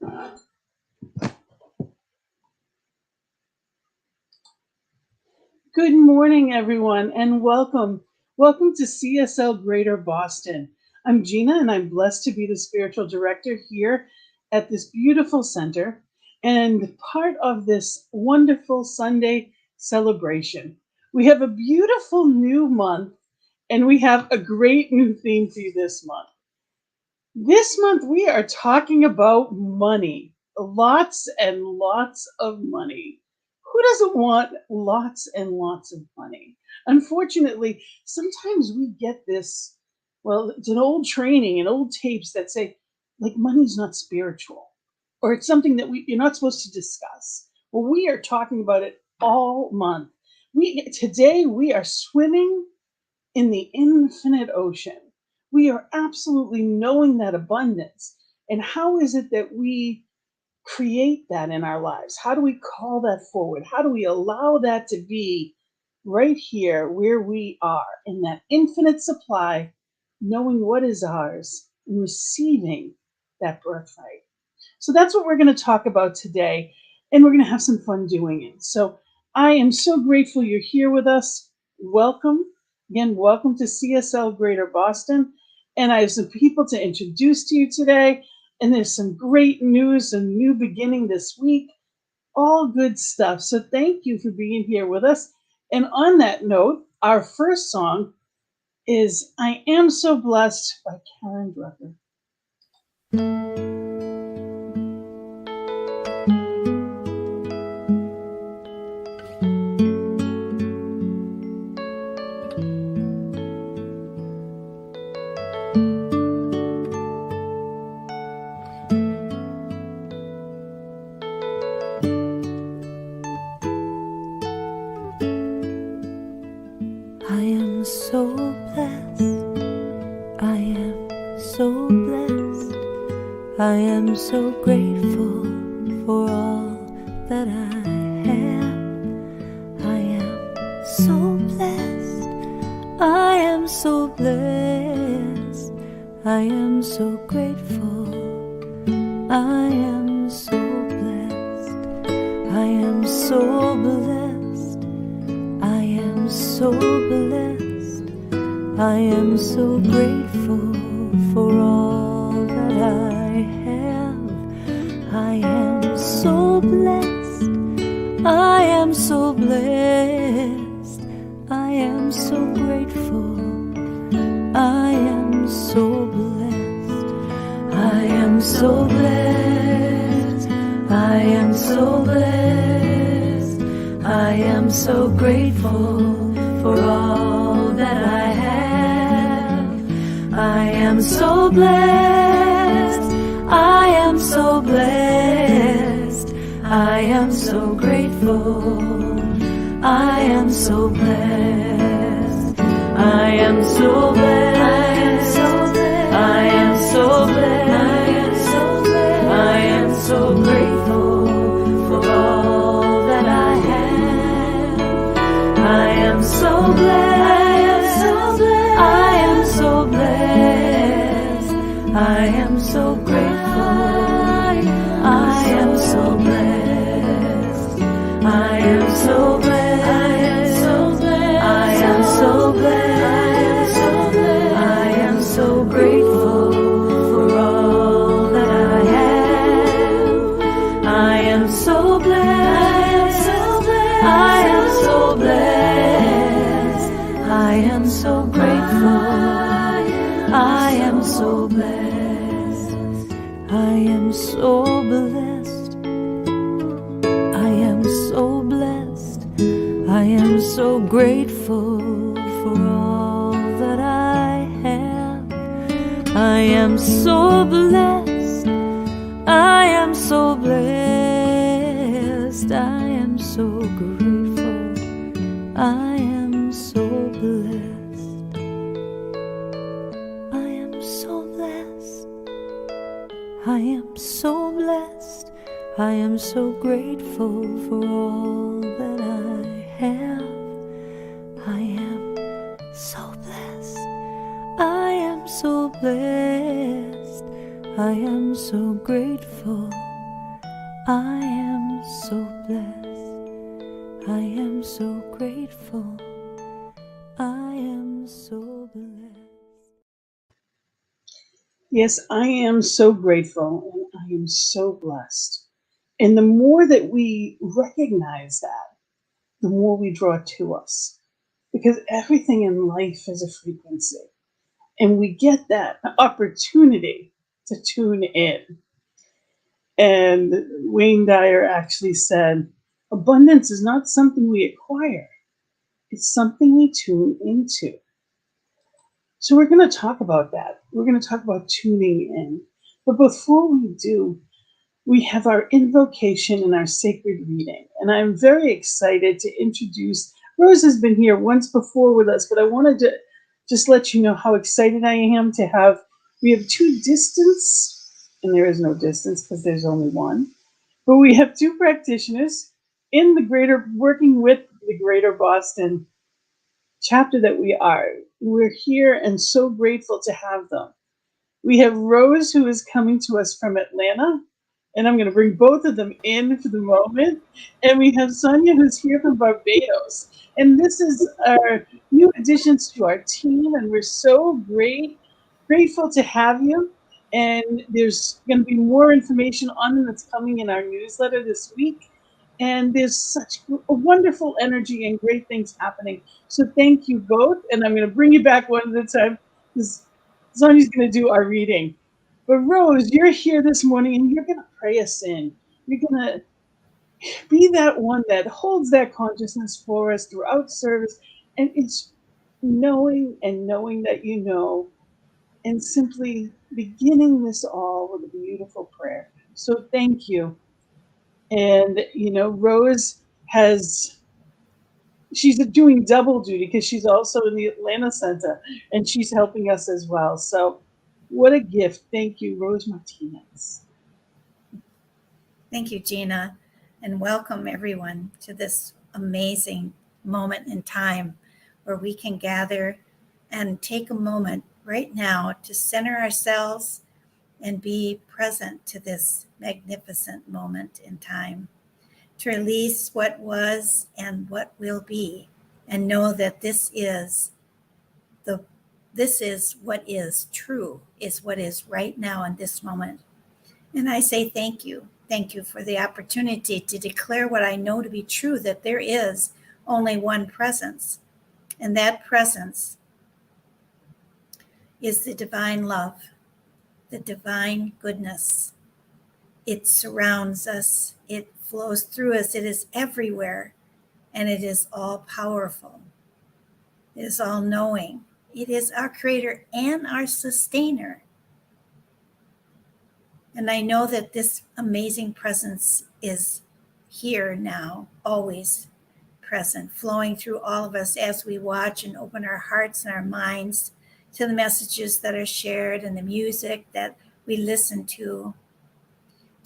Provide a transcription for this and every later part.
Good morning, everyone, and welcome. Welcome to CSL Greater Boston. I'm Gina, and I'm blessed to be the spiritual director here at this beautiful center and part of this wonderful Sunday celebration. We have a beautiful new month, and we have a great new theme for you this month. This month, we are talking about money, lots and lots of money. Who doesn't want lots and lots of money? Unfortunately, sometimes we get this, well, it's an old training and old tapes that say, like, money's not spiritual, or it's something that you're not supposed to discuss. Well, we are talking about it all month. Today we are swimming in the infinite ocean. We are absolutely knowing that abundance. And how is it that we create that in our lives? How do we call that forward? How do we allow that to be right here where we are in that infinite supply, knowing what is ours and receiving that birthright? So that's what we're going to talk about today, and we're going to have some fun doing it. So I am so grateful you're here with us. Welcome. Again, welcome to CSL Greater Boston. And I have some people to introduce to you today. And there's some great news, a new beginning this week. All good stuff. So thank you for being here with us. And on that note, our first song is I Am So Blessed by Karen Drucker. I am so grateful for all that I have. I am so blessed. I am so blessed. I am so grateful. I am so blessed. I am so blessed. I am so blessed. I am so grateful for all that I have. I am so blessed. I am so blessed. I am so grateful. I am so blessed. I am so blessed. I am so blessed. I am so grateful for all that I have. I am so blessed. I am so blessed. I am so grateful. I am so blessed. I am so blessed. I am so blessed. I am so grateful for all that I have. I am so blessed. I am so blessed. I am so grateful. I am so blessed. I am so blessed. I am so blessed. I am so grateful for all that I have. I am so blessed. I am so blessed. I am so grateful. I am so blessed. I am so blessed. I am so blessed. I am so grateful for all that I have. I am so blessed. I am so blessed. I am so grateful. I am so blessed. I am so blessed. I am so blessed. I am so grateful for all that I have. I am so blessed. I am so blessed. I am so grateful. I am so blessed. I am so grateful. I am so blessed. Yes, I am so grateful and I am so blessed. And the more that we recognize that, the more we draw to us. Because everything in life is a frequency. And we get that opportunity to tune in. And Wayne Dyer actually said, abundance is not something we acquire, it's something we tune into. So we're going to talk about that. We're going to talk about tuning in. But before we do, we have our invocation and our sacred reading. And I'm very excited to introduce, Rose has been here once before with us, but I wanted to just let you know how excited I am to have, we have two distance, and there is no distance because there's only one, but we have two practitioners in the working with the Greater Boston chapter that we are. We're here and so grateful to have them. We have Rose, who is coming to us from Atlanta, and I'm going to bring both of them in for the moment. And we have Sonia, who's here from Barbados. And this is our new additions to our team, and we're so grateful to have you. And there's going to be more information on them that's coming in our newsletter this week. And there's such a wonderful energy and great things happening. So thank you both. And I'm going to bring you back one at a time because Sonia's going to do our reading. But Rose, you're here this morning and you're going to pray us in. You're going to be that one that holds that consciousness for us throughout service. And it's knowing and knowing that you know, and simply beginning this all with a beautiful prayer. So thank you. And, you know, Rose she's doing double duty because she's also in the Atlanta Center and she's helping us as well. So what a gift. Thank you, Rose Martinez. Thank you, Gina, and welcome everyone to this amazing moment in time where we can gather and take a moment right now to center ourselves and be present to this magnificent moment in time, to release what was and what will be, and know that this is what is true, is what is right now in this moment. And I say thank you. Thank you for the opportunity to declare what I know to be true, that there is only one presence. And that presence is the divine love, the divine goodness. It surrounds us, it flows through us, it is everywhere, and it is all powerful. It is all knowing. It is our creator and our sustainer. And I know that this amazing presence is here now, always present, flowing through all of us as we watch and open our hearts and our minds to the messages that are shared and the music that we listen to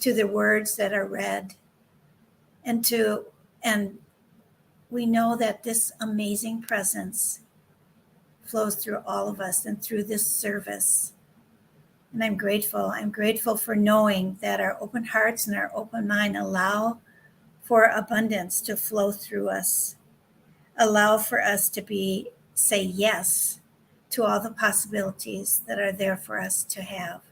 the words that are read, and we know that this amazing presence flows through all of us and through this service. And I'm grateful. I'm grateful for knowing that our open hearts and our open mind allow for abundance to flow through us, allow for us to say yes to all the possibilities that are there for us to have.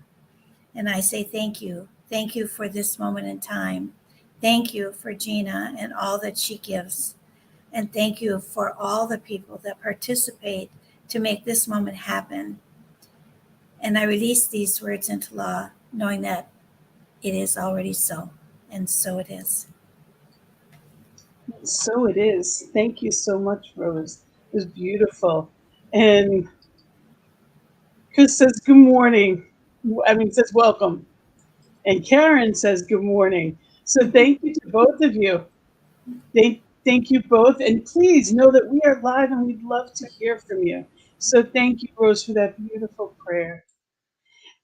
And I say thank you. Thank you for this moment in time. Thank you for Gina and all that she gives. And thank you for all the people that participate to make this moment happen. And I release these words into law, knowing that it is already so. And so it is. So it is. Thank you so much, Rose. It was beautiful. And Chris says, good morning. Says welcome. And Karen says, good morning. So thank you to both of you. Thank you both. And please know that we are live and we'd love to hear from you. So thank you, Rose, for that beautiful prayer.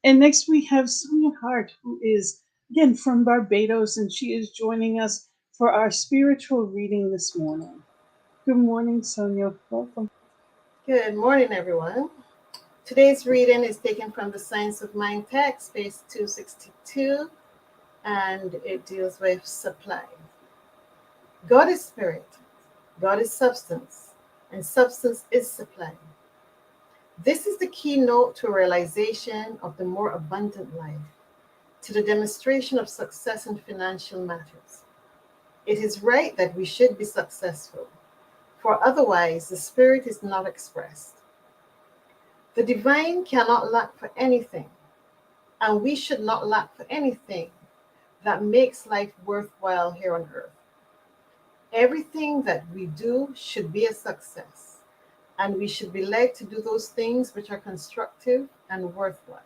And next we have Sonia Hart, who is, again, from Barbados, and she is joining us for our spiritual reading this morning. Good morning, Sonia. Welcome. Good morning, everyone. Today's reading is taken from the Science of Mind text, page 262, and it deals with supply. God is spirit, God is substance, and substance is supply. This is the keynote to a realization of the more abundant life, to the demonstration of success in financial matters. It is right that we should be successful, for otherwise the spirit is not expressed. The divine cannot lack for anything, and we should not lack for anything that makes life worthwhile here on earth. Everything that we do should be a success, and we should be led to do those things which are constructive and worthwhile.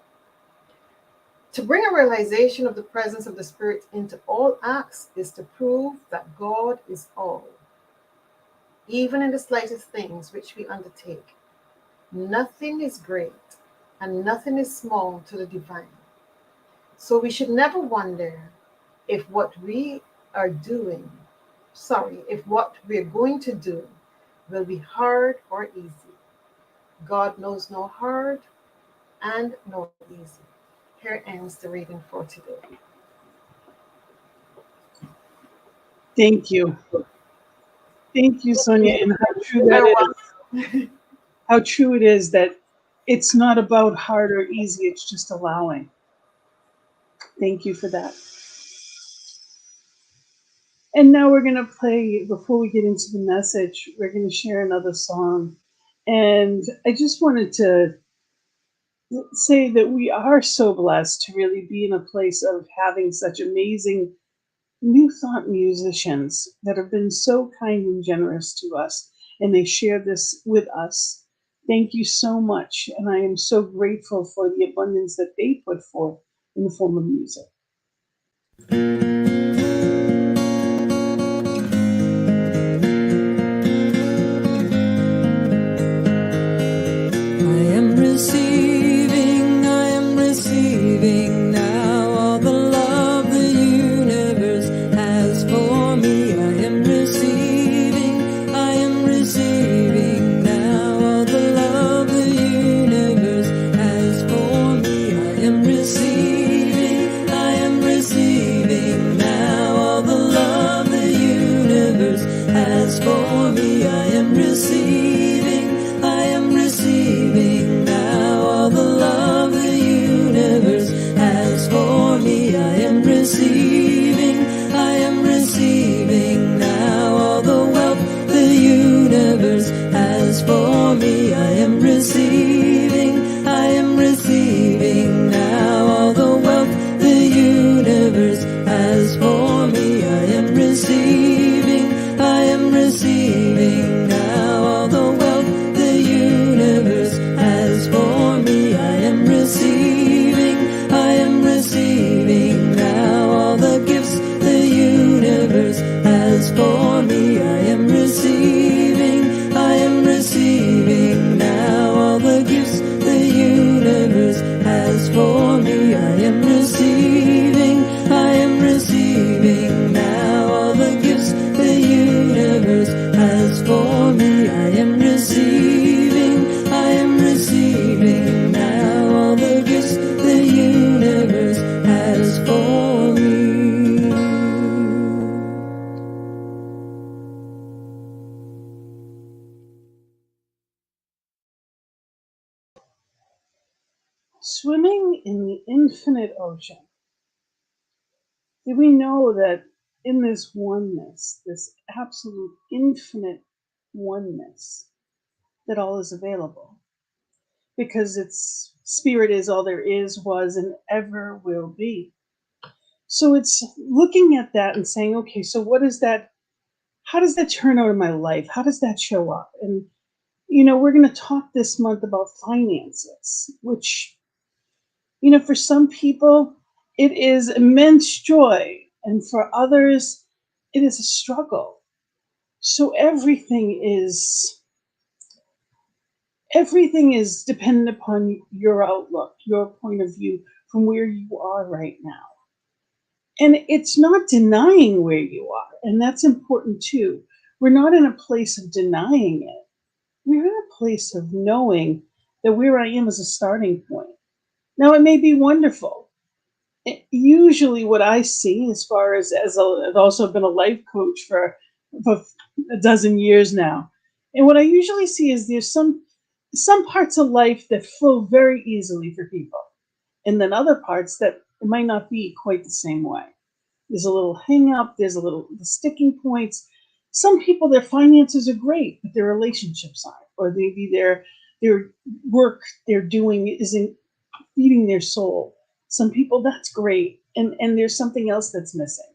To bring a realization of the presence of the Spirit into all acts is to prove that God is all, even in the slightest things which we undertake. Nothing is great and nothing is small to the divine. So we should never wonder if what we are doing, if what we're going to do will be hard or easy. God knows no hard and no easy. Here ends the reading for today. Thank you. Thank you, Sonia, and how true that is. How true it is that it's not about hard or easy, it's just allowing. Thank you for that. And now we're going to play, before we get into the message, we're going to share another song. And I just wanted to say that we are so blessed to really be in a place of having such amazing new thought musicians that have been so kind and generous to us, and they share this with us. Thank you so much, and I am so grateful for the abundance that they put forth in the form of music. I am receiving now all the love the universe has for me. I am receiving now all the love the universe has for me. I am receiving now all the love the universe has for me. I am receiving now all the love the universe has for me. I am receiving now all the wealth the universe has for me. I am receiving now all the wealth the universe has for me. I am receiving now all the wealth the universe has for me. I am receiving now all the gifts the universe has for me. I am receiving now all the gifts the universe has for me. I am receiving now all the gifts the universe has for me. I am receiving now all the gifts the universe has for me. Swimming in the infinite ocean. Did we know that in this oneness, this absolute infinite oneness, that all is available? Because its spirit is all there is, was, and ever will be. So it's looking at that and saying, okay, so what is that? How does that turn out in my life? How does that show up? And, we're going to talk this month about finances, which, for some people, it is immense joy. And for others, it is a struggle. So everything is dependent upon your outlook, your point of view from where you are right now. And it's not denying where you are. And that's important too. We're not in a place of denying it. We're in a place of knowing that where I am is a starting point. Now, it may be wonderful. Usually what I see, as far as I've also been a life coach for a dozen years now, and what I usually see is there's some parts of life that flow very easily for people, and then other parts that it might not be quite the same way. There's a little hang up, there's a little the sticking points. Some people, their finances are great, but their relationships aren't, or maybe their work they're doing isn't feeding their soul. Some people, that's great, and there's something else that's missing.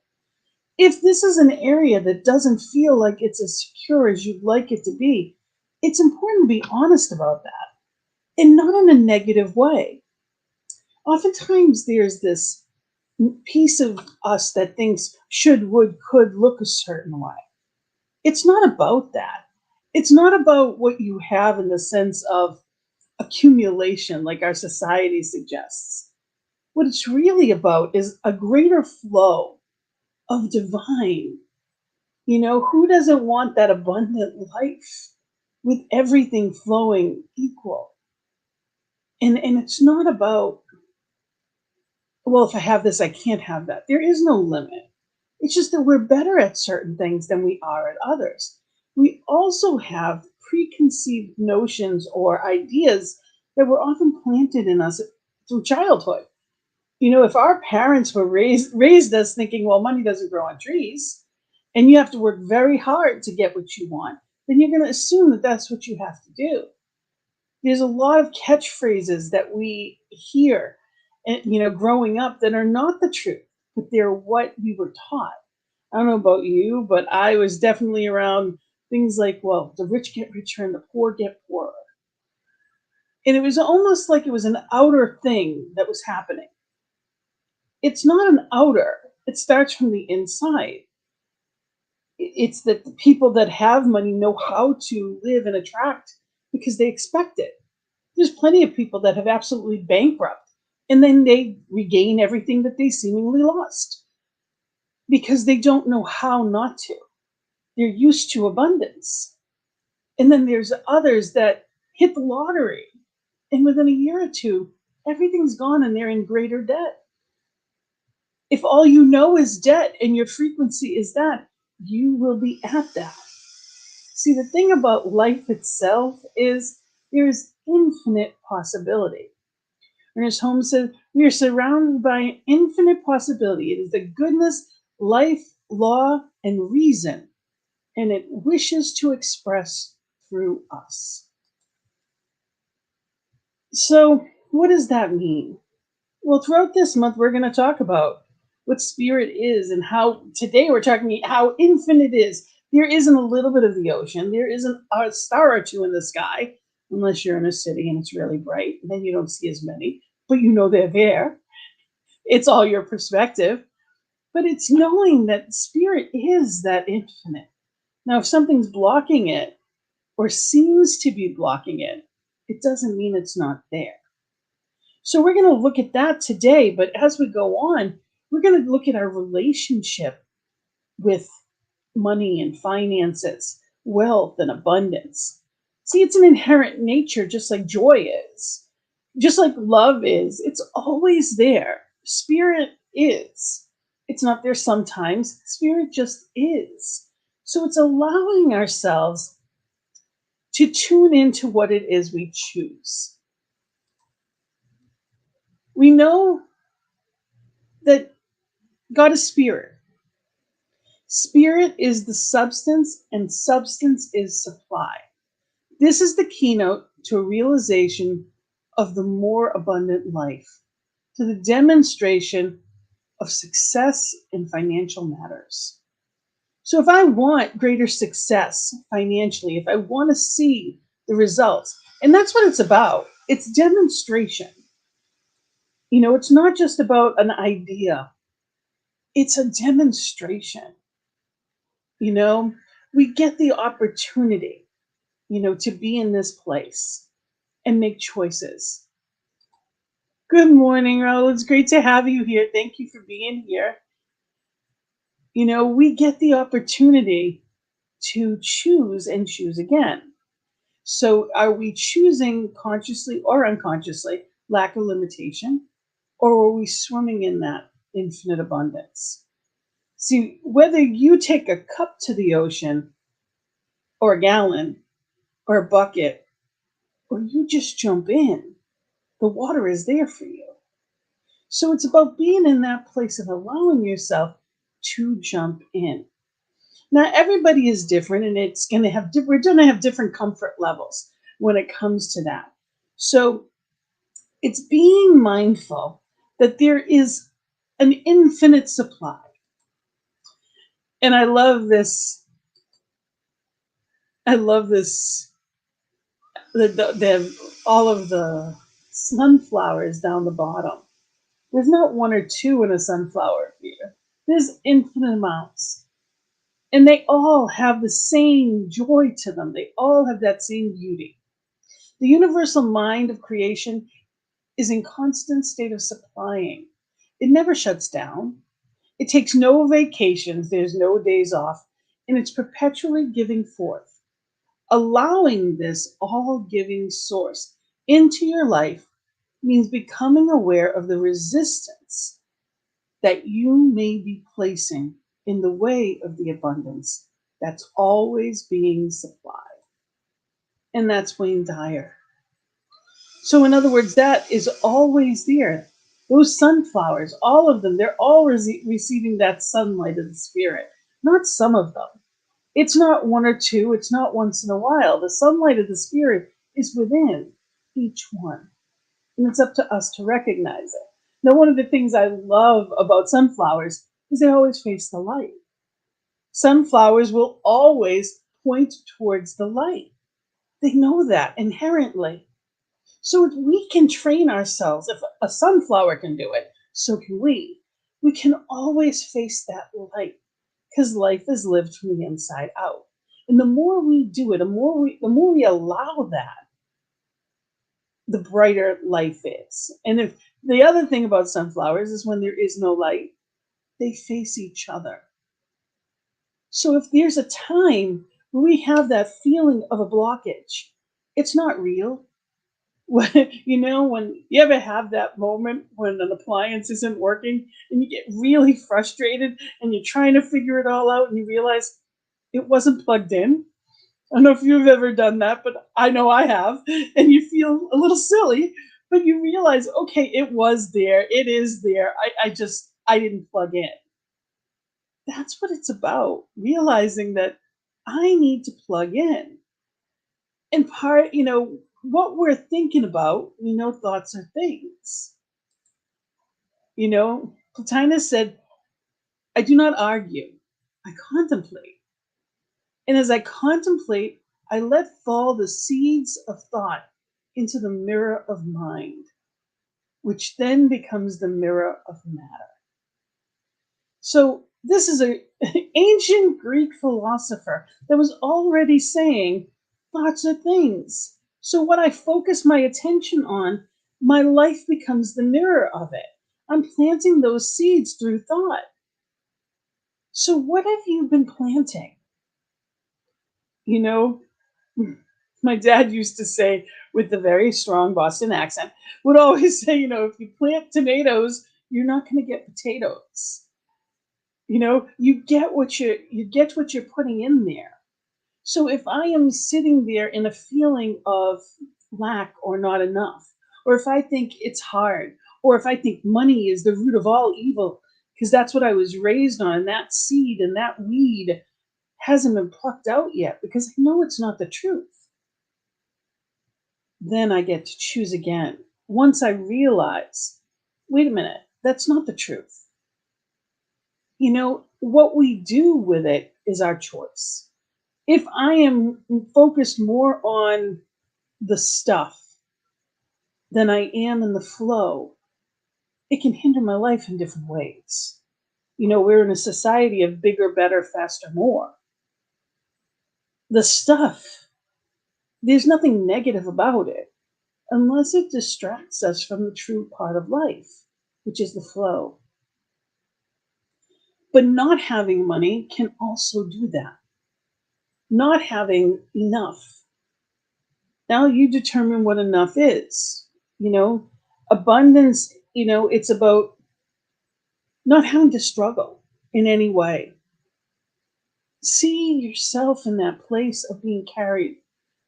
If this is an area that doesn't feel like it's as secure as you'd like it to be, it's important to be honest about that, and not in a negative way. Oftentimes there's this piece of us that thinks should, would, could look a certain way. It's not about that. It's not about what you have in the sense of accumulation like our society suggests. What it's really about is a greater flow of divine. Who doesn't want that abundant life with everything flowing equal? And it's not about, well, if I have this, I can't have that. There is no limit. It's just that we're better at certain things than we are at others. We also have preconceived notions or ideas that were often planted in us through childhood. If our parents were raised us thinking, well, money doesn't grow on trees, and you have to work very hard to get what you want, then you're going to assume that that's what you have to do. There's a lot of catchphrases that we hear, and growing up, that are not the truth, but they're what we were taught. I don't know about you, but I was definitely around things like, well, the rich get richer and the poor get poorer. And it was almost like it was an outer thing that was happening. It's not an outer, it starts from the inside. It's that the people that have money know how to live and attract because they expect it. There's plenty of people that have absolutely bankrupt, and then they regain everything that they seemingly lost because they don't know how not to. They're used to abundance. And then there's others that hit the lottery, and within a year or two, everything's gone and they're in greater debt. If all you know is debt and your frequency is that, you will be at that. See, the thing about life itself is there is infinite possibility. Ernest Holmes said, we are surrounded by infinite possibility. It is the goodness, life, law, and reason, and it wishes to express through us. So, what does that mean? Well, throughout this month, we're going to talk about what spirit is, and how today we're talking how infinite is. There isn't a little bit of the ocean. There isn't a star or two in the sky, unless you're in a city and it's really bright. And then you don't see as many, but they're there. It's all your perspective. But it's knowing that spirit is that infinite. Now, if something's blocking it or seems to be blocking it, it doesn't mean it's not there. So we're going to look at that today. But as we go on, we're going to look at our relationship with money and finances, wealth and abundance. See, it's an inherent nature, just like joy is, just like love is. It's always there. Spirit is. It's not there sometimes. Spirit just is. So it's allowing ourselves to tune into what it is we choose. We know that God is spirit. Spirit is the substance, and substance is supply. This is the keynote to a realization of the more abundant life, to the demonstration of success in financial matters. So if I want greater success financially, if I want to see the results, and that's what it's about, it's demonstration. It's not just about an idea, it's a demonstration. We get the opportunity, to be in this place and make choices. Good morning, Raul. It's great to have you here. Thank you for being here. We get the opportunity to choose and choose again. So are we choosing consciously or unconsciously? Lack of limitation. or are we swimming in that infinite abundance? See, whether you take a cup to the ocean, or a gallon, or a bucket, or you just jump in, the water is there for you. So it's about being in that place of allowing yourself to jump in. Now, everybody is different, and it's going to have we're going to have different comfort levels when it comes to that. So it's being mindful that there is an infinite supply. And I love this. I love this. All of the sunflowers down the bottom. There's not one or two in a sunflower here. There's infinite amounts. And they all have the same joy to them. They all have that same beauty. The universal mind of creation is in constant state of supplying. It never shuts down. It takes no vacations. There's no days off. And it's perpetually giving forth. Allowing this all-giving source into your life means becoming aware of the resistance that you may be placing in the way of the abundance that's always being supplied. And that's Wayne Dyer. So in other words, that is always there. Those sunflowers, all of them, they're all receiving that sunlight of the spirit, not some of them. It's not one or two, it's not once in a while. The sunlight of the spirit is within each one. And it's up to us to recognize it. Now, one of the things I love about sunflowers is they always face the light. Sunflowers will always point towards the light. They know that inherently. So if we can train ourselves, if a sunflower can do it, so can we. We can always face that light because life is lived from the inside out. And the more we do it, the more we allow that, the brighter life is. And if the other thing about sunflowers is when there is no light, they face each other. So if there's a time where we have that feeling of a blockage, it's not real. When you ever have that moment when an appliance isn't working and you get really frustrated and you're trying to figure it all out and you realize it wasn't plugged in? I don't know if you've ever done that, but I know I have. And you feel a little silly, but you realize, okay, it was there. It is there. I didn't plug in. That's what it's about, realizing that I need to plug in. And what we're thinking about, thoughts are things. Plotinus said, I do not argue, I contemplate. And as I contemplate, I let fall the seeds of thought into the mirror of mind, which then becomes the mirror of matter. So this is an ancient Greek philosopher that was already saying thoughts are things. So what I focus my attention on, my life becomes the mirror of it. I'm planting those seeds through thought. So what have you been planting? My dad used to say, with the very strong Boston accent, would always say, if you plant tomatoes, you're not going to get potatoes. You get what you're putting in there. So if I am sitting there in a feeling of lack or not enough, or if I think it's hard, or if I think money is the root of all evil, because that's what I was raised on, and that seed and that weed hasn't been plucked out yet, because I know it's not the truth. Then I get to choose again. Once I realize, wait a minute, that's not the truth. What we do with it is our choice. If I am focused more on the stuff than I am in the flow, it can hinder my life in different ways. We're in a society of bigger, better, faster, more. The stuff, there's nothing negative about it unless it distracts us from the true part of life, which is the flow. But not having money can also do that. Not having enough. Now you determine what enough is. Abundance It's about not having to struggle in any way. See yourself in that place of being carried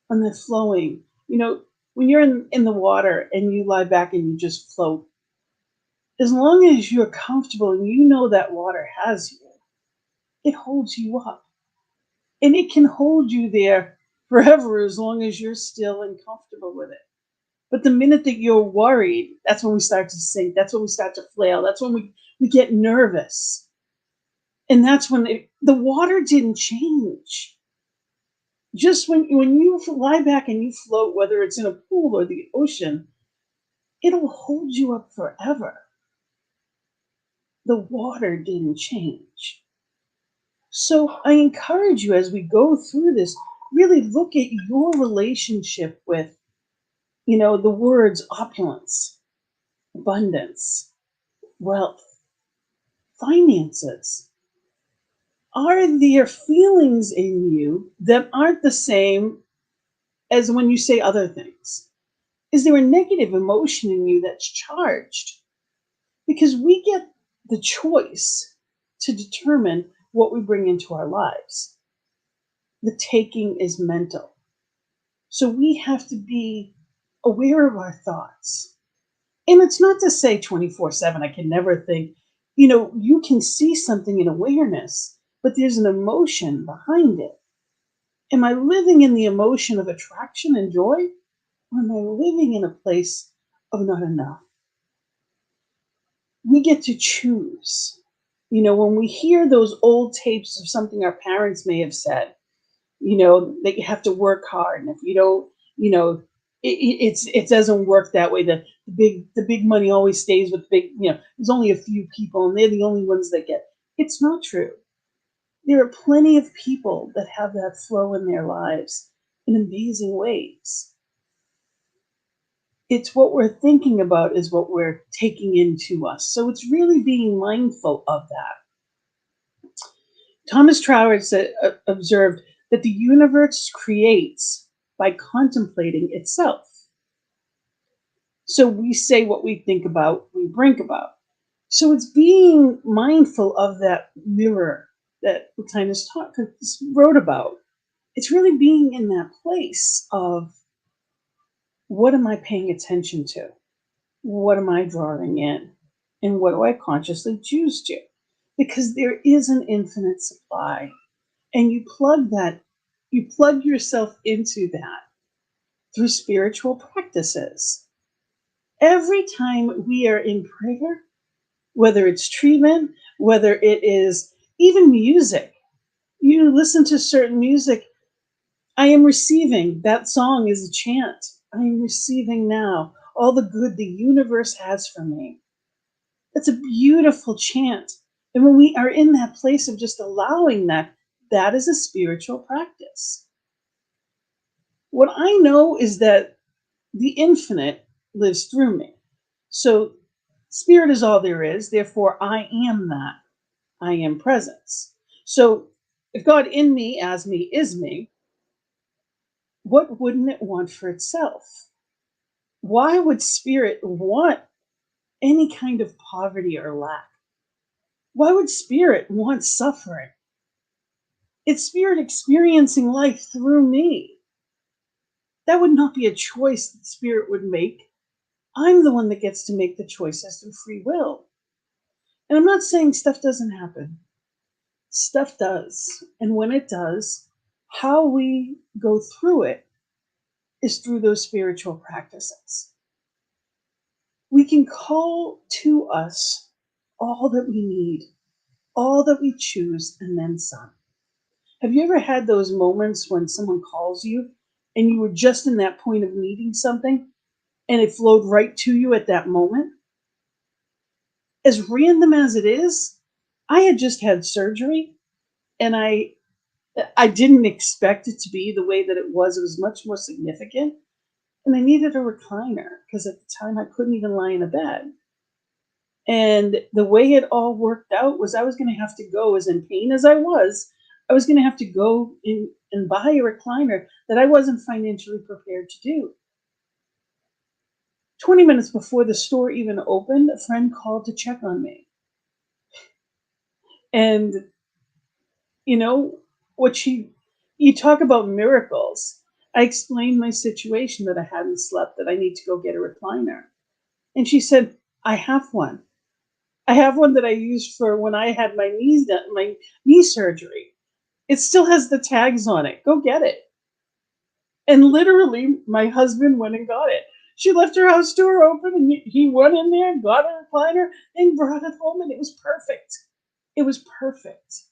on that flowing. When you're in the water and you lie back and you just float, as long as you're comfortable and you know that water has you, it holds you up. And it can hold you there forever as long as you're still and comfortable with it. But the minute that you're worried, that's when we start to sink. That's when we start to flail. That's when we get nervous. And that's when the water didn't change. Just when you lie back and you float, whether it's in a pool or the ocean, it'll hold you up forever. The water didn't change. So I encourage you as we go through this, really look at your relationship with, the words opulence, abundance, wealth, finances. Are there feelings in you that aren't the same as when you say other things? Is there a negative emotion in you that's charged? Because we get the choice to determine what we bring into our lives. The taking is mental. So we have to be aware of our thoughts. And it's not to say 24/7, I can never think, you can see something in awareness, but there's an emotion behind it. Am I living in the emotion of attraction and joy? Or am I living in a place of not enough? We get to choose. When we hear those old tapes of something our parents may have said, that you have to work hard, and if you don't, it doesn't work that way. The big money always stays with big. There's only a few people, and they're the only ones that get. It's not true. There are plenty of people that have that flow in their lives in amazing ways. It's what we're thinking about is what we're taking into us. So it's really being mindful of that. Thomas Troward observed that the universe creates by contemplating itself. So we say what we think about, we bring about. So it's being mindful of that mirror that Plotinus wrote about. It's really being in that place of, what am I paying attention to? What am I drawing in? And what do I consciously choose to? Because there is an infinite supply. And you plug yourself into that through spiritual practices. Every time we are in prayer, whether it's treatment, whether it is even music, you listen to certain music, I am receiving. That song is a chant. I am receiving now all the good the universe has for me. That's a beautiful chant. And when we are in that place of just allowing that, that is a spiritual practice. What I know is that the infinite lives through me. So spirit is all there is. Therefore, I am that. I am presence. So if God in me, as me, is me, what wouldn't it want for itself? Why would spirit want any kind of poverty or lack? Why would spirit want suffering? It's spirit experiencing life through me. That would not be a choice that spirit would make. I'm the one that gets to make the choices through free will. And I'm not saying stuff doesn't happen. Stuff does. And when it does, how we go through it is through those spiritual practices. We can call to us all that we need, all that we choose, and then some. Have you ever had those moments when someone calls you and you were just in that point of needing something and it flowed right to you at that moment? As random as it is, I had just had surgery and I didn't expect it to be the way that it was. It was much more significant. And I needed a recliner because at the time I couldn't even lie in a bed. And the way it all worked out was I was going to have to go, as in pain as I was going to have to go in and buy a recliner that I wasn't financially prepared to do. 20 minutes before the store even opened, a friend called to check on me. And, you know, you talk about miracles. I explained my situation, that I hadn't slept, that I need to go get a recliner. And she said, I have one. I have one that I used for when I had my knee surgery. It still has the tags on it. Go get it. And literally, my husband went and got it. She left her house door open, and he went in there, got a recliner, and brought it home, and it was perfect. It was perfect.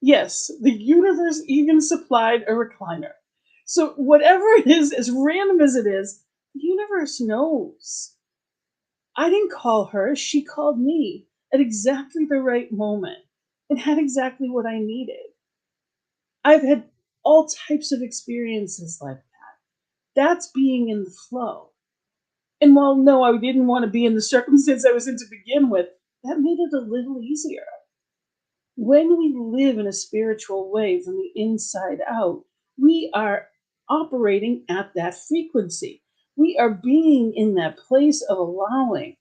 Yes, the universe even supplied a recliner. So whatever it is, as random as it is, the universe knows. I didn't call her, she called me at exactly the right moment and had exactly what I needed. I've had all types of experiences like that. That's being in the flow. And while no, I didn't want to be in the circumstance I was in to begin with, that made it a little easier. When we live in a spiritual way from the inside out, we are operating at that frequency. We are being in that place of allowing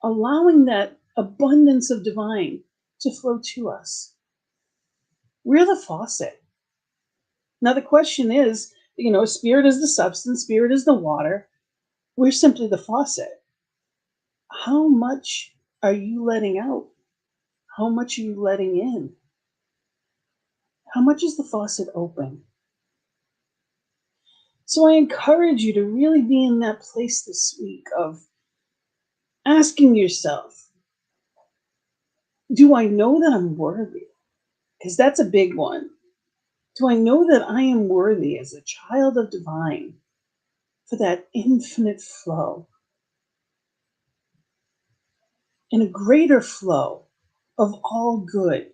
that abundance of divine to flow to us. We're the faucet. Now, the question is, spirit is the substance, spirit is the water. We're simply the faucet. How much are you letting out? How much are you letting in? How much is the faucet open? So I encourage you to really be in that place this week of asking yourself, do I know that I'm worthy? Because that's a big one. Do I know that I am worthy as a child of divine for that infinite flow and a greater flow of all good?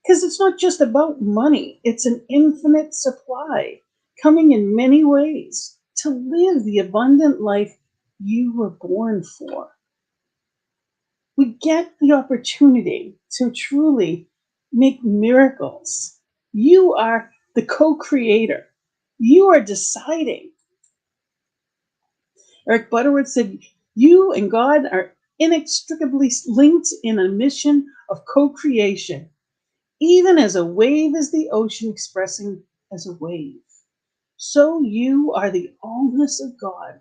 Because it's not just about money, it's an infinite supply coming in many ways to live the abundant life you were born for. We get the opportunity to truly make miracles. You are the co-creator. You are deciding. Eric Butterworth said, you and God are inextricably linked in a mission of co-creation, even as a wave is the ocean expressing as a wave. So you are the allness of God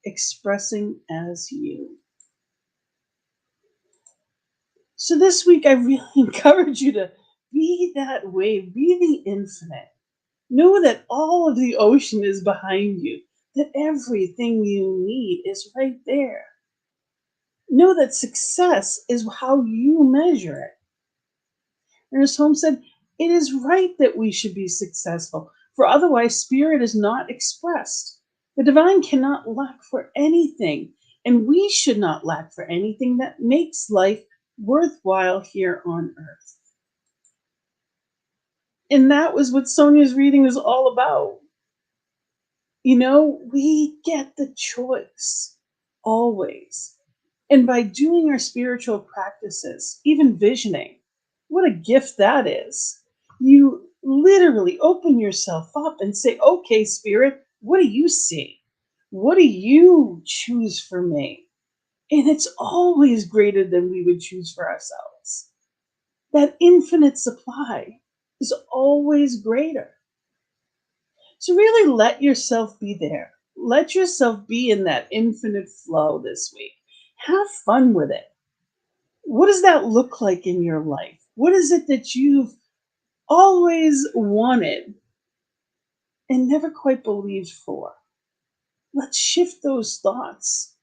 expressing as you. So this week, I really encourage you to be that wave, be the infinite. Know that all of the ocean is behind you, that everything you need is right there. Know that success is how you measure it. Ernest Holmes said, it is right that we should be successful, for otherwise spirit is not expressed. The divine cannot lack for anything, and we should not lack for anything that makes life worthwhile here on earth. And that was what Sonia's reading was all about. We get the choice always. And by doing our spiritual practices, even visioning, what a gift that is. You literally open yourself up and say, okay, spirit, what do you see? What do you choose for me? And it's always greater than we would choose for ourselves. That infinite supply is always greater. So really let yourself be there. Let yourself be in that infinite flow this week. Have fun with it. What does that look like in your life? What is it that you've always wanted and never quite believed for? Let's shift those thoughts.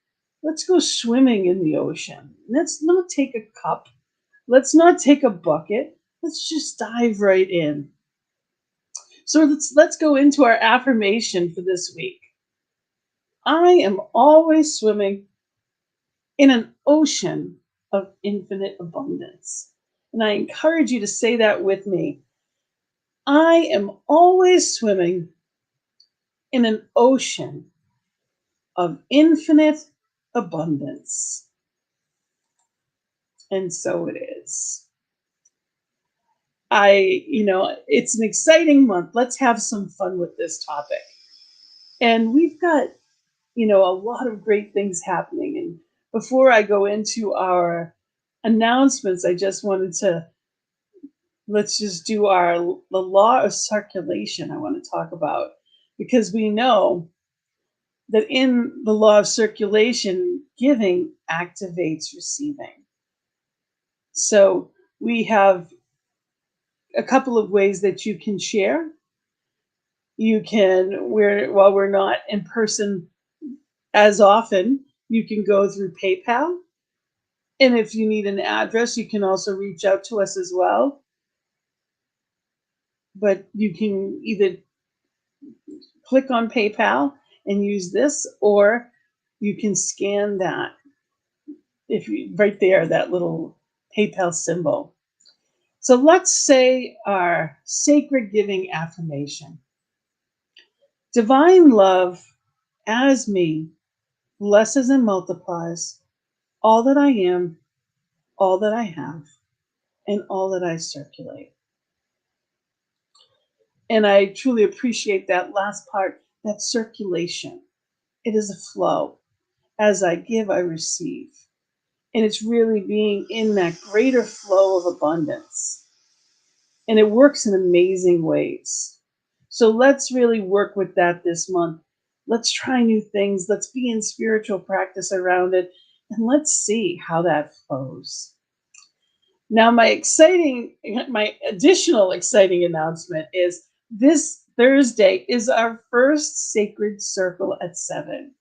Let's go swimming in the ocean. Let's not take a cup. Let's not take a bucket. Let's just dive right in. So let's go into our affirmation for this week. I am always swimming in an ocean of infinite abundance. And I encourage you to say that with me. I am always swimming in an ocean of infinite abundance. And so it is. It's an exciting month. Let's have some fun with this topic. And we've got, a lot of great things happening. And before I go into our announcements, I just wanted to let's just do the law of circulation. I want to talk about, because we know that in the law of circulation, giving activates receiving. So we have a couple of ways that you can share. You can, while we're not in person as often, you can go through PayPal. And if you need an address, you can also reach out to us as well. But you can either click on PayPal and use this, or you can scan that right there, that little PayPal symbol. So let's say our sacred giving affirmation. Divine love as me blesses and multiplies all that I am, all that I have, and all that I circulate. And I truly appreciate that last part, that circulation. It is a flow. As I give, I receive. And it's really being in that greater flow of abundance. And it works in amazing ways. So let's really work with that this month. Let's try new things. Let's be in spiritual practice around it. And let's see how that flows. Now, my additional exciting announcement is this Thursday is our first Sacred Circle at 7.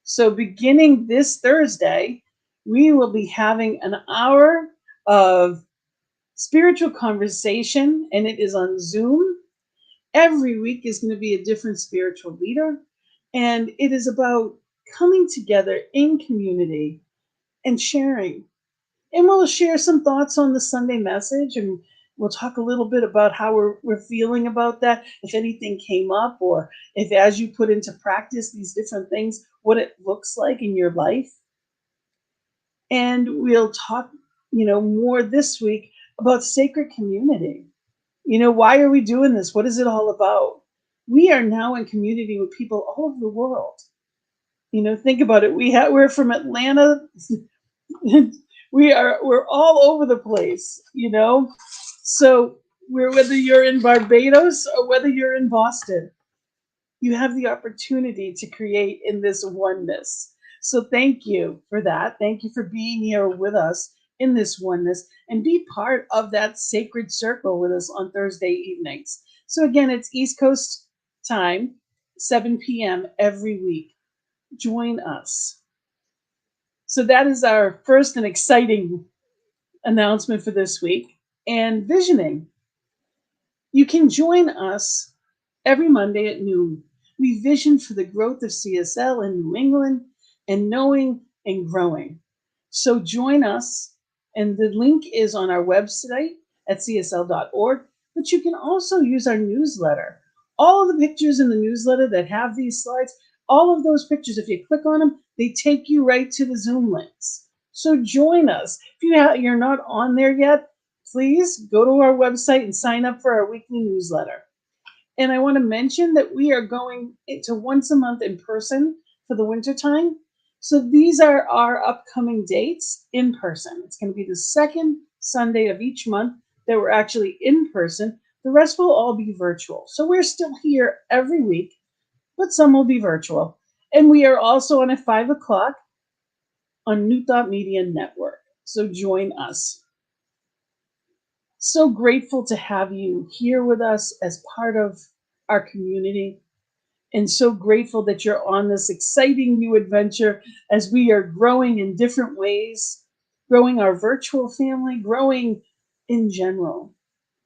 So beginning this Thursday, we will be having an hour of spiritual conversation, and it is on Zoom. Every week is going to be a different spiritual leader, and it is about coming together in community and sharing. And we'll share some thoughts on the Sunday message, and we'll talk a little bit about how we're feeling about that, if anything came up, or if as you put into practice these different things, what it looks like in your life. And we'll talk, more this week about sacred community. Why are we doing this? What is it all about? We are now in community with people all over the world. Think about it. We're from Atlanta. We're all over the place, So whether you're in Barbados or whether you're in Boston, you have the opportunity to create in this oneness. So thank you for that. Thank you for being here with us in this oneness, and be part of that sacred circle with us on Thursday evenings. So again, it's East Coast time, 7 p.m. every week. Join us. So that is our first and exciting announcement for this week. And visioning. You can join us every Monday at noon. We vision for the growth of CSL in New England and knowing and growing. So join us, and the link is on our website at csl.org, but you can also use our newsletter. All of the pictures in the newsletter that have these slides, all of those pictures, if you click on them, they take you right to the Zoom links. So join us. If you're not on there yet, please go to our website and sign up for our weekly newsletter. And I want to mention that we are going to once a month in person for the wintertime. So these are our upcoming dates in person. It's going to be the second Sunday of each month that we're actually in person. The rest will all be virtual. So we're still here every week, but some will be virtual. And we are also on at 5 o'clock on New Thought Media Network. So join us. So grateful to have you here with us as part of our community, and so grateful that you're on this exciting new adventure as we are growing in different ways, growing our virtual family, growing in general,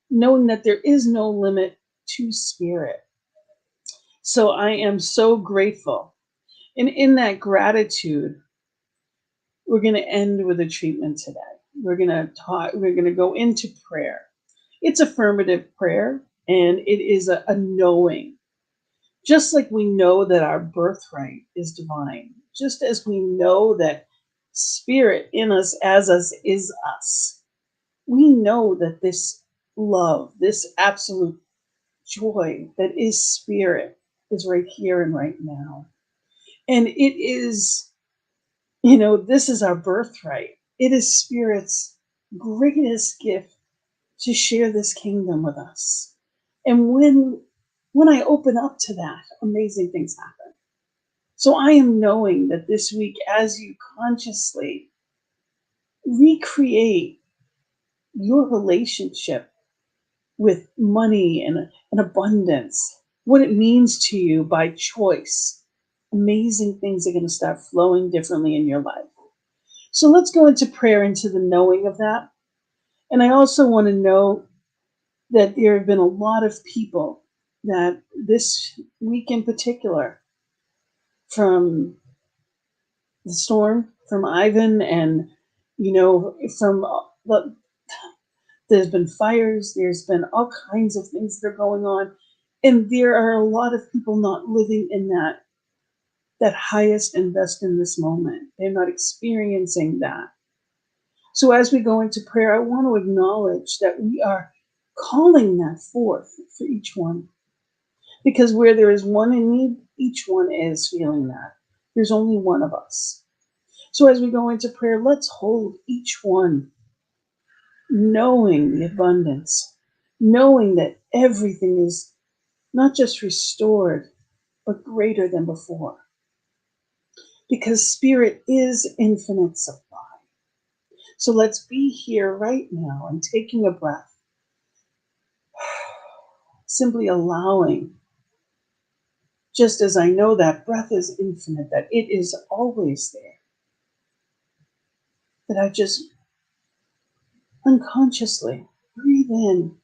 knowing that there is no limit to spirit. So I am so grateful. And in that gratitude, we're going to end with a treatment today. We're going to go into prayer. It's affirmative prayer, and it is a knowing. Just like we know that our birthright is divine, just as we know that spirit in us as us is us, we know that this love, this absolute joy that is spirit is right here and right now. And it is, you know, this is our birthright. It is Spirit's greatest gift to share this kingdom with us. And when I open up to that, amazing things happen. So I am knowing that this week, as you consciously recreate your relationship with money and abundance, what it means to you by choice, amazing things are going to start flowing differently in your life. So let's go into prayer, into the knowing of that. And I also want to know that there have been a lot of people that this week in particular, from the storm, from Ivan, and, you know, from there's been fires, there's been all kinds of things that are going on. And there are a lot of people not living in that highest and best in this moment. They're not experiencing that. So as we go into prayer, I want to acknowledge that we are calling that forth for each one. Because where there is one in need, each one is feeling that. There's only one of us. So as we go into prayer, let's hold each one, knowing the abundance, knowing that everything is not just restored, but greater than before. Because Spirit is infinite supply. So let's be here right now and taking a breath, simply allowing, just as I know that breath is infinite, that it is always there, that I just unconsciously breathe in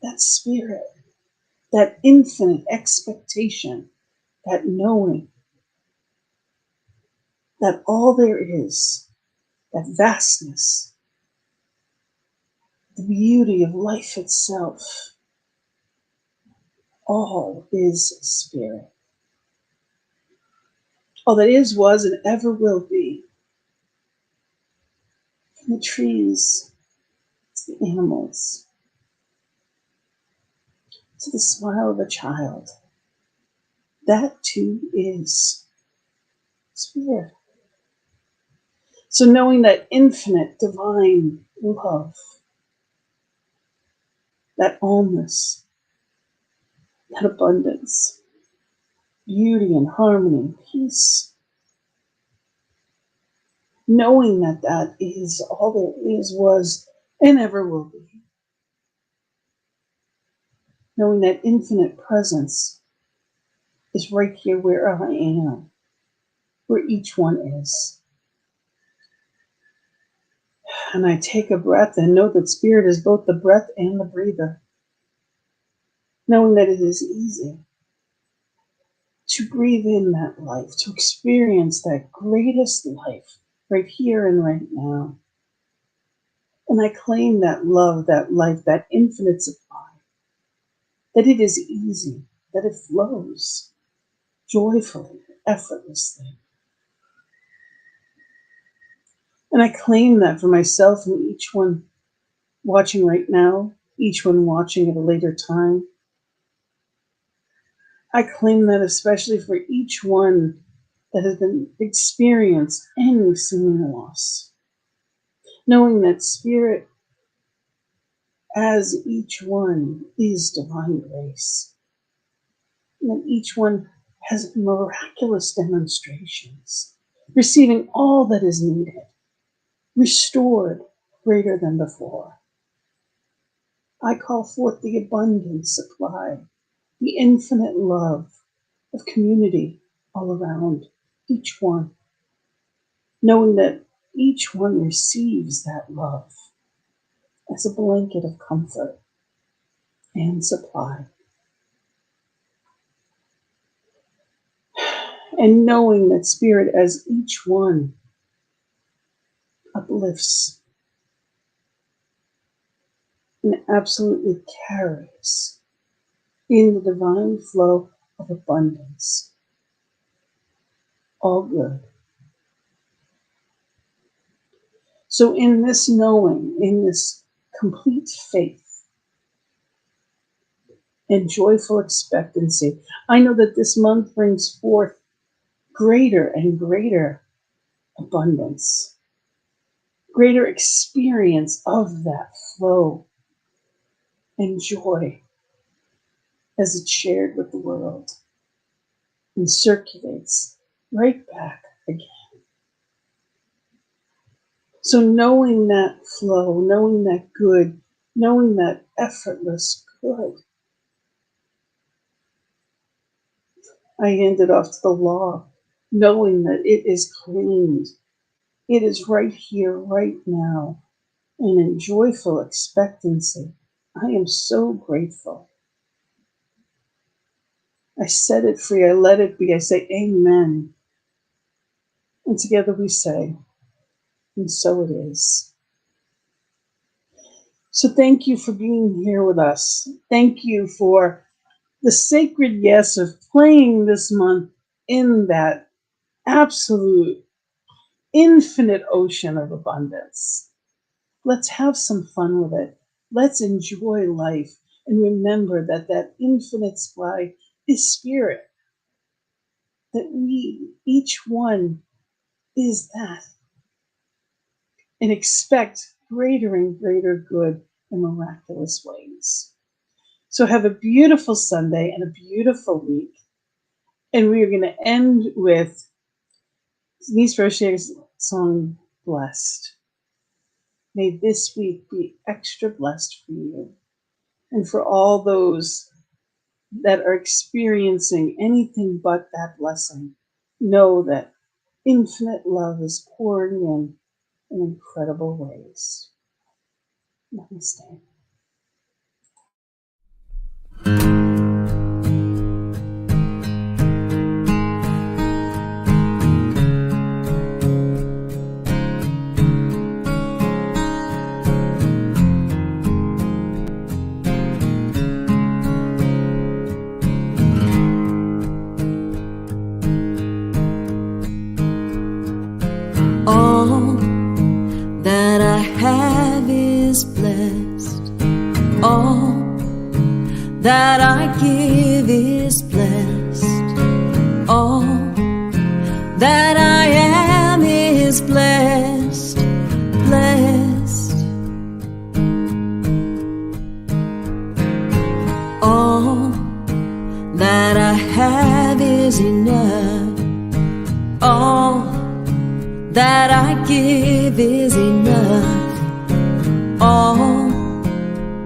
that Spirit, that infinite expectation, that knowing that all there is, that vastness, the beauty of life itself, all is Spirit. All that is, was, and ever will be. From the trees to the animals, to the smile of a child, that too is Spirit. So knowing that infinite divine love, that allness, that abundance, beauty and harmony and peace, knowing that that is all there is, was, and ever will be. Knowing that infinite presence is right here where I am, where each one is. And I take a breath and know that Spirit is both the breath and the breather. Knowing that it is easy to breathe in that life, to experience that greatest life right here and right now. And I claim that love, that life, that infinite supply, that it is easy, that it flows joyfully, effortlessly. And I claim that for myself and each one watching right now, each one watching at a later time. I claim that especially for each one that has been experienced any seeming loss. Knowing that Spirit, as each one, is divine grace. And that each one has miraculous demonstrations, receiving all that is needed, restored greater than before. I call forth the abundant supply, the infinite love of community all around each one, knowing that each one receives that love as a blanket of comfort and supply. And knowing that Spirit, as each one uplifts and absolutely carries in the divine flow of abundance, all good. So in this knowing, in this complete faith and joyful expectancy, I know that this month brings forth greater and greater abundance, greater experience of that flow and joy as it's shared with the world and circulates right back again. So knowing that flow, knowing that good, knowing that effortless good, I hand it off to the law, knowing that it is claimed. It is right here, right now, and in joyful expectancy. I am so grateful. I set it free. I let it be. I say amen. And together we say, and so it is. So thank you for being here with us. Thank you for the sacred yes of playing this month in that absolute infinite ocean of abundance. Let's have some fun with it. Let's enjoy life and remember that that infinite sky is spirit, that we, each one, is that, and expect greater and greater good in miraculous ways. So have a beautiful Sunday and a beautiful week. And we are going to end with Denise Rocher's song, Blessed. May this week be extra blessed for you and for all those that are experiencing anything but that blessing. Know that infinite love is pouring in incredible ways. Namaste. All that I have is blessed. All that I give is blessed. All that I am is blessed, blessed. All that I have is enough. All that I give is enough. All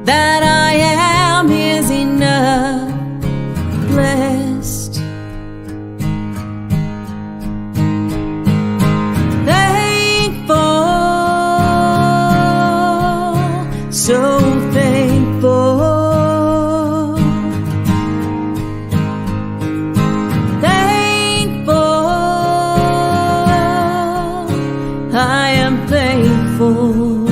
that I am is enough. Blessed. Thankful, so thankful. I am thankful.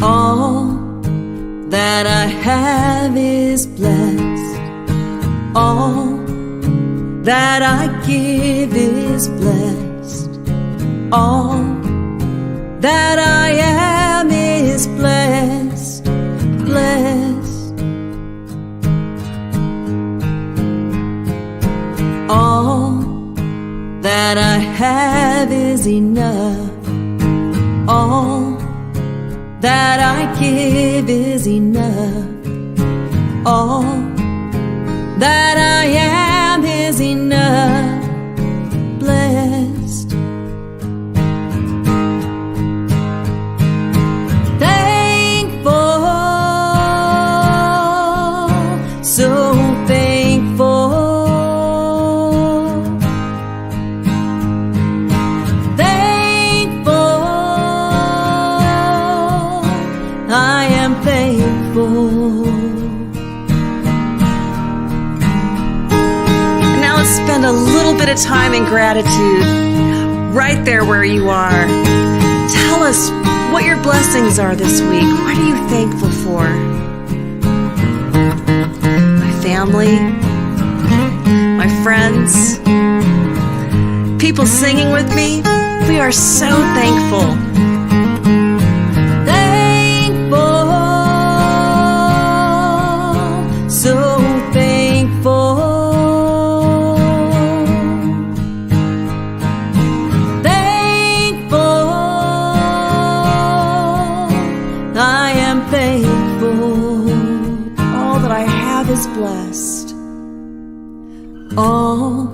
All that I have is blessed. All that I give is blessed. All that I am is blessed, blessed. All that I have is enough. All that I give is enough. All that I am is enough. Blessed. Thankful, so thankful. I am thankful. And now let's spend a little bit of time in gratitude right there where you are. Tell us what your blessings are this week. What are you thankful for? My family, my friends, people singing with me. We are so thankful. So thankful. All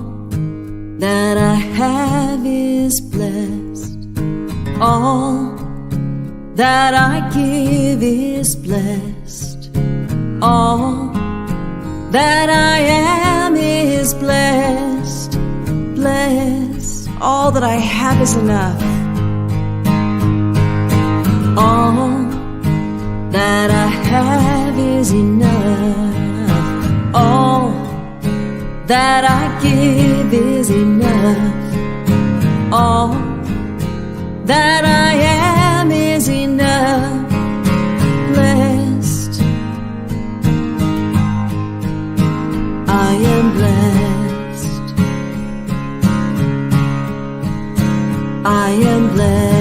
that I have is blessed. All that I give is blessed. All that I am is blessed. Blessed. All that I have is enough. All that I have is enough. All that I give is enough. All that I am is enough. Blessed. I am blessed. I am blessed.